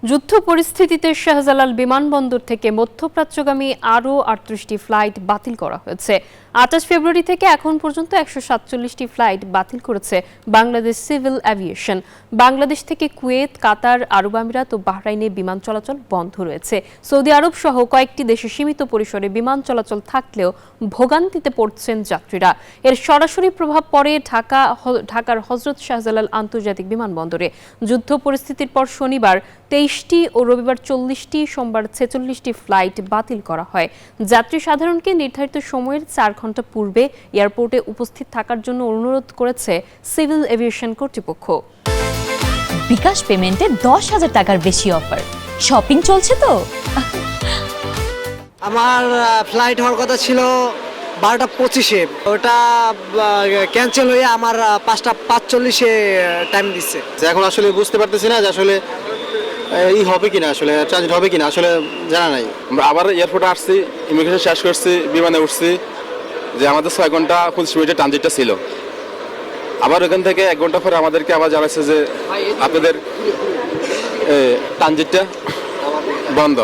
যুদ্ধ পরিস্থিতিতে শাহজালাল বিমানবন্দর থেকে মধ্যপ্রাচ্যগামী আরও ৩৮টি ফ্লাইট বাতিল করা হয়েছে। ২৮ ফেব্রুয়ারি থেকে এখন পর্যন্ত ১৪৭টি ফ্লাইট বাতিল করেছে বাংলাদেশ সিভিল অ্যাভিয়েশন। বাংলাদেশ থেকে কুয়েত, কাতার, আরব আমিরাত ও বাহরাইনে বিমান চলাচল বন্ধ রয়েছে। সৌদি আরব সহ কয়েকটি দেশে সীমিত পরিসরে বিমান চলাচল থাকলেও ভোগান্তিতে পড়ছেন যাত্রীরা। এর সরাসরি প্রভাব পড়ে ঢাকার হজরত শাহজালাল আন্তর্জাতিক বিমানবন্দরে। যুদ্ধ পরিস্থিতির পর শনিবার ২৩টি ও রবিবার ৪০টি, সোমবার ৪৬টি ফ্লাইট বাতিল করা হয়। যাত্রী সাধারণকে নির্ধারিত সময়ের ৪ ঘণ্টা পূর্বে এয়ারপোর্টে উপস্থিত থাকার জন্য অনুরোধ করেছে সিভিল এভিয়েশন কর্তৃপক্ষ। বিকাশ পেমেন্টে ১০,০০০ টাকার বেশি অফার। শপিং চলছে তো। আমার ফ্লাইট হওয়ার কথা ছিল ১২টা ২৫-এ, ওটা ক্যান্সেল হয়ে আমার ৫টা ৪৫-এ টাইম দিচ্ছে। এখন আসলে বুঝতে পারতেছি না যে আসলে হবে কিনা, আসলে ট্রানজিট হবে কিনা, আসলে জানা নাই। আমরা আবার এয়ারপোর্টে আসছি, ইমিগ্রেশন শেষ করছি, বিমানে উঠছি, যে আমাদের ৬ ঘন্টা ২৫ মিনিটের ট্রানজিটটা ছিল। আবার ওখান থেকে ১ ঘন্টা পরে আমাদেরকে আবার জানাচ্ছে যে আপনাদের ট্রানজিটটা বন্ধ।